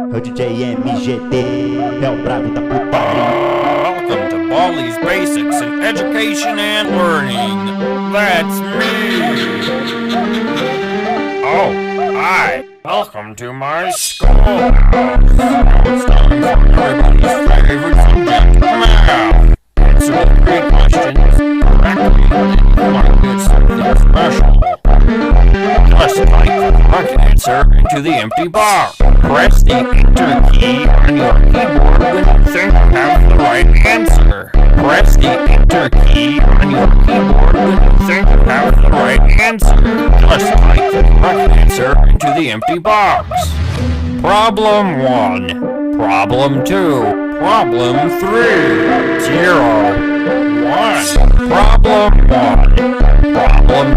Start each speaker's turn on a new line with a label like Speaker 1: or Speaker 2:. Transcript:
Speaker 1: O DJ MGT é o brabo da putaria.
Speaker 2: Welcome to Baldi's Basics in Education and Learning. That's me. Oh, hi. Welcome to my schoolhouse. Now it's time for everybody's favorite subject, math. Answer the 3 questions correctly, and you might get something special. Just type the correct answer into the empty box. Press the Enter key on your keyboard when you think you have the right answer. Press the Enter key on your keyboard when you think you have the right answer. Just type the correct answer into the empty box. Problem 1. Problem 2. Problem 3. 0. 1. Problem 1. Problem